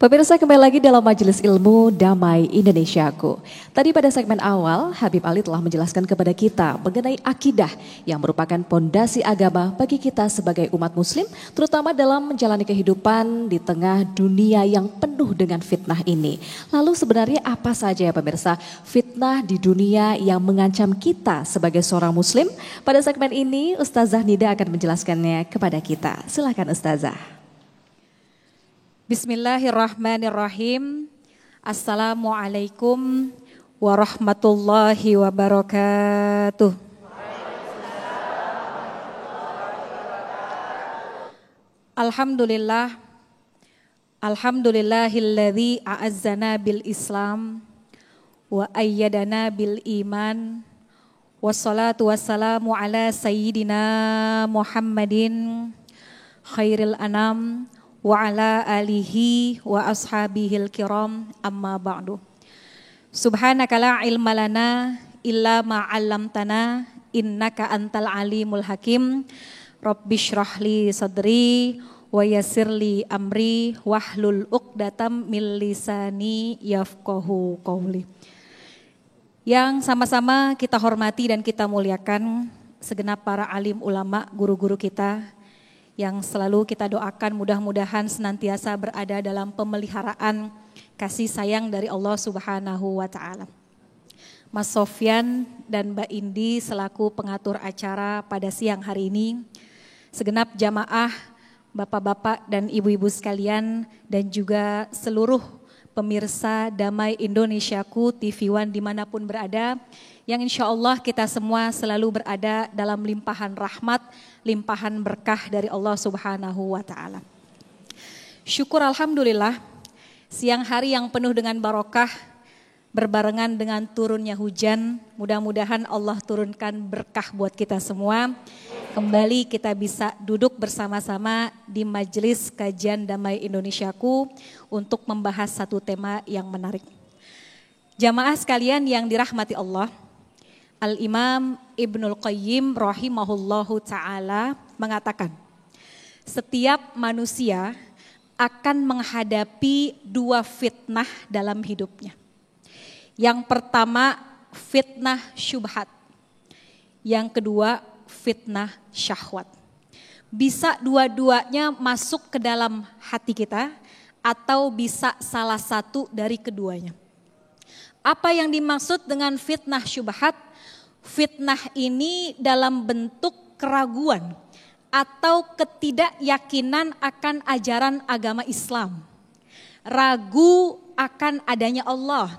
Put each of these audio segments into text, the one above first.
Pemirsa, kembali lagi dalam Majelis Ilmu Damai Indonesiaku. Tadi pada segmen awal, Habib Ali telah menjelaskan kepada kita mengenai akidah yang merupakan pondasi agama bagi kita sebagai umat muslim, terutama dalam menjalani kehidupan di tengah dunia yang penuh dengan fitnah ini. Lalu sebenarnya apa saja ya pemirsa fitnah di dunia yang mengancam kita sebagai seorang muslim? Pada segmen ini Ustazah Nida akan menjelaskannya kepada kita. Silakan Ustazah. Bismillahirrahmanirrahim. Assalamualaikum warahmatullahi wabarakatuh. Alhamdulillah. Alhamdulillahilladzi a'azzana bil Islam wa ayyadana bil iman. Wassalatu wassalamu ala sayyidina Muhammadin khairil anam wa ala alihi wa ashabihil kiram, amma ba'du. Subhanaka la ilma lana illa ma 'allamtana innaka antal alimul hakim. Rabbi shrah li sadri wa yassir li amri wahlul 'uqdatam min lisani yafqahu qawli. Yang sama-sama kita hormati dan kita muliakan segenap para alim ulama, guru-guru kita yang selalu kita doakan mudah-mudahan senantiasa berada dalam pemeliharaan kasih sayang dari Allah Subhanahu wa Ta'ala. Mas Sofyan dan Mbak Indi selaku pengatur acara pada siang hari ini, segenap jamaah, bapak-bapak dan ibu-ibu sekalian, dan juga seluruh pemirsa Damai Indonesiaku TV One dimanapun berada, yang insya Allah kita semua selalu berada dalam limpahan rahmat, limpahan berkah dari Allah Subhanahu wa Ta'ala. Syukur alhamdulillah, siang hari yang penuh dengan barokah, berbarengan dengan turunnya hujan, mudah-mudahan Allah turunkan berkah buat kita semua. Kembali kita bisa duduk bersama-sama di majelis kajian Damai Indonesiaku untuk membahas satu tema yang menarik. Jamaah sekalian yang dirahmati Allah, Al-Imam Ibnul Qayyim rahimahullahu ta'ala mengatakan, setiap manusia akan menghadapi dua fitnah dalam hidupnya. Yang pertama fitnah syubhat, yang kedua fitnah syahwat. Bisa dua-duanya masuk ke dalam hati kita atau bisa salah satu dari keduanya. Apa yang dimaksud dengan fitnah syubhat? Fitnah ini dalam bentuk keraguan atau ketidakyakinan akan ajaran agama Islam. Ragu akan adanya Allah,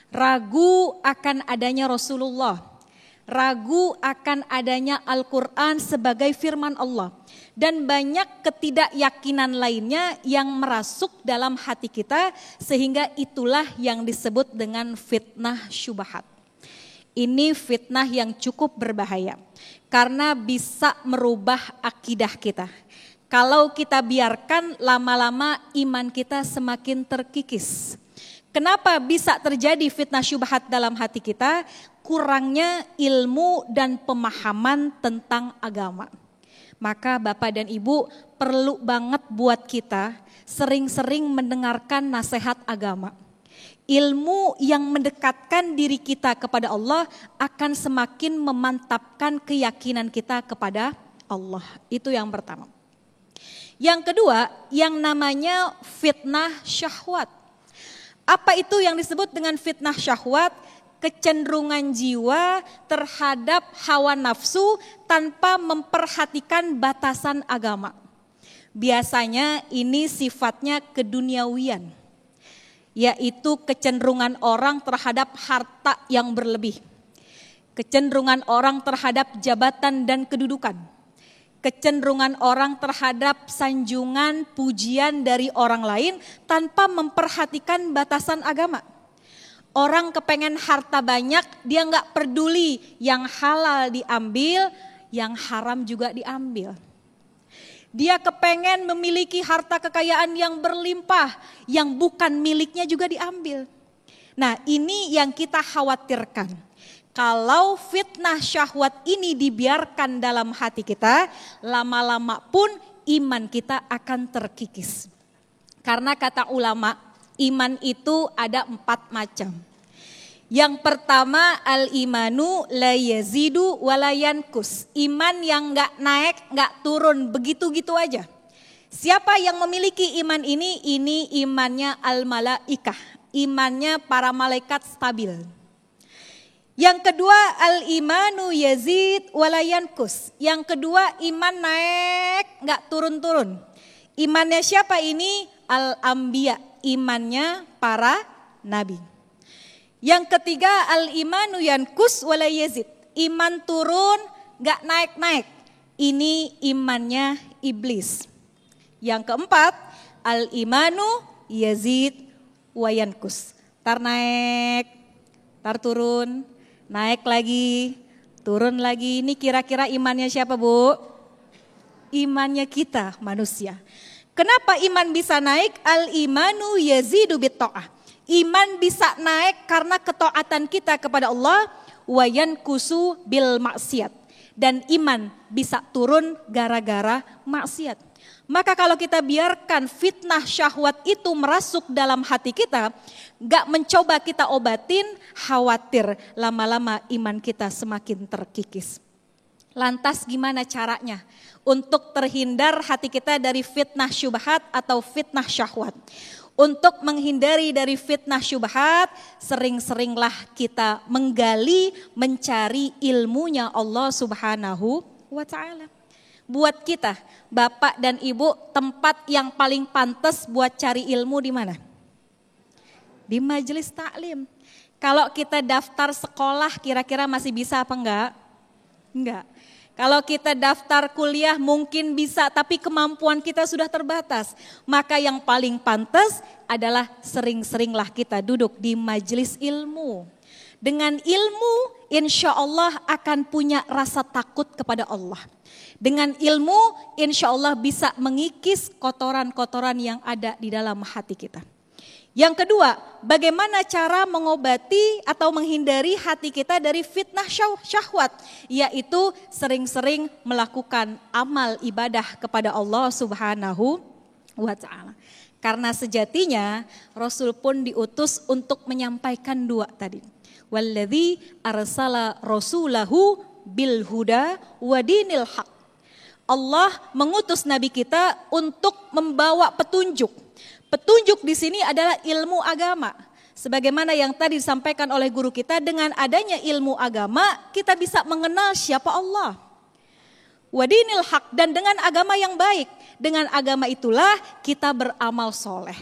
ragu akan adanya Rasulullah, ragu akan adanya Al-Quran sebagai firman Allah. Dan banyak ketidakyakinan lainnya yang merasuk dalam hati kita sehingga itulah yang disebut dengan fitnah syubhat. Ini fitnah yang cukup berbahaya karena bisa merubah akidah kita. Kalau kita biarkan lama-lama iman kita semakin terkikis. Kenapa bisa terjadi fitnah syubhat dalam hati kita? Kurangnya ilmu dan pemahaman tentang agama. Maka Bapak dan Ibu perlu banget buat kita sering-sering mendengarkan nasihat agama. Ilmu yang mendekatkan diri kita kepada Allah akan semakin memantapkan keyakinan kita kepada Allah. Itu yang pertama. Yang kedua, yang namanya fitnah syahwat. Apa itu yang disebut dengan fitnah syahwat? Kecenderungan jiwa terhadap hawa nafsu tanpa memperhatikan batasan agama. Biasanya ini sifatnya keduniawian, yaitu kecenderungan orang terhadap harta yang berlebih, kecenderungan orang terhadap jabatan dan kedudukan, kecenderungan orang terhadap sanjungan pujian dari orang lain tanpa memperhatikan batasan agama. Orang kepengen harta banyak, dia gak peduli yang halal diambil, yang haram juga diambil. Dia kepengen memiliki harta kekayaan yang berlimpah, yang bukan miliknya juga diambil. Nah, ini yang kita khawatirkan. Kalau fitnah syahwat ini dibiarkan dalam hati kita, lama-lama pun iman kita akan terkikis. Karena kata ulama, iman itu ada 4 macam. Yang pertama, al-imanu la yazidu wa la yankus. Iman yang gak naik, gak turun, begitu-gitu aja. Siapa yang memiliki iman ini imannya al-malaikah. Imannya para malaikat stabil. Yang kedua, al-imanu yazid wa la yankus. Yang kedua, iman naik, gak turun-turun. Imannya siapa ini? Al-anbiya, imannya para nabi. Yang ketiga, al-imanu yankus wala yazid. Iman turun, gak naik-naik. Ini imannya iblis. Yang keempat, al-imanu yazid wa yankus. Tar naik, tar turun, naik lagi, turun lagi. Ini kira-kira imannya siapa, Bu? Imannya kita manusia. Kenapa iman bisa naik? Al-imanu yazidu bit-ta'ah. Iman bisa naik karena ketaatan kita kepada Allah, wa yankusu bil maksiat. Dan iman bisa turun gara-gara maksiat. Maka kalau kita biarkan fitnah syahwat itu merasuk dalam hati kita, gak mencoba kita obatin, khawatir lama-lama iman kita semakin terkikis. Lantas gimana caranya untuk terhindar hati kita dari fitnah syubhat atau fitnah syahwat? Untuk menghindari dari fitnah syubhat, sering-seringlah kita menggali, mencari ilmunya Allah Subhanahu wa ta'ala. Buat kita, Bapak dan Ibu, tempat yang paling pantas buat cari ilmu di mana? Di majelis taklim. Kalau kita daftar sekolah, kira-kira masih bisa apa enggak? Enggak. Kalau kita daftar kuliah mungkin bisa, tapi kemampuan kita sudah terbatas. Maka yang paling pantas adalah sering-seringlah kita duduk di majelis ilmu. Dengan ilmu insya Allah akan punya rasa takut kepada Allah. Dengan ilmu insya Allah bisa mengikis kotoran-kotoran yang ada di dalam hati kita. Yang kedua, bagaimana cara mengobati atau menghindari hati kita dari fitnah syahwat, yaitu sering-sering melakukan amal ibadah kepada Allah Subhanahu wa ta'ala. Karena sejatinya Rasul pun diutus untuk menyampaikan 2 tadi. Walladzi arsala rasulahu bil huda wa dinil haq. Allah mengutus nabi kita untuk membawa petunjuk. Petunjuk di sini adalah ilmu agama. Sebagaimana yang tadi disampaikan oleh guru kita, dengan adanya ilmu agama kita bisa mengenal siapa Allah. Wadinil haq, dan dengan agama yang baik. Dengan agama itulah kita beramal soleh.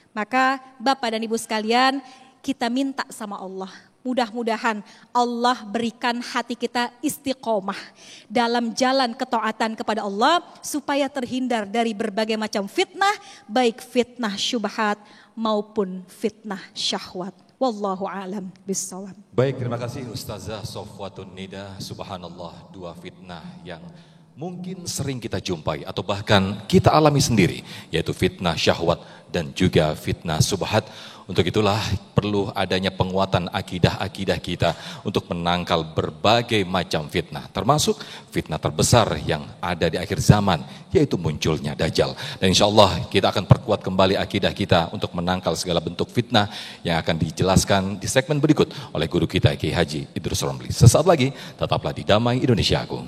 Maka Bapak dan Ibu sekalian, kita minta sama Allah. Mudah-mudahan Allah berikan hati kita istiqomah dalam jalan ketaatan kepada Allah supaya terhindar dari berbagai macam fitnah, baik fitnah syubhat maupun fitnah syahwat. Wallahu a'lam bishawab. Baik, terima kasih Ustazah Sofwatun Nida. Subhanallah, 2 fitnah yang mungkin sering kita jumpai atau bahkan kita alami sendiri, yaitu fitnah syahwat dan juga fitnah subhat. Untuk itulah perlu adanya penguatan akidah-akidah kita untuk menangkal berbagai macam fitnah, termasuk fitnah terbesar yang ada di akhir zaman, yaitu munculnya Dajjal. Dan insya Allah kita akan perkuat kembali akidah kita untuk menangkal segala bentuk fitnah yang akan dijelaskan di segmen berikut oleh guru kita Kiai Haji Idrus Romli. Sesaat lagi tetaplah di Damai Indonesia Aku.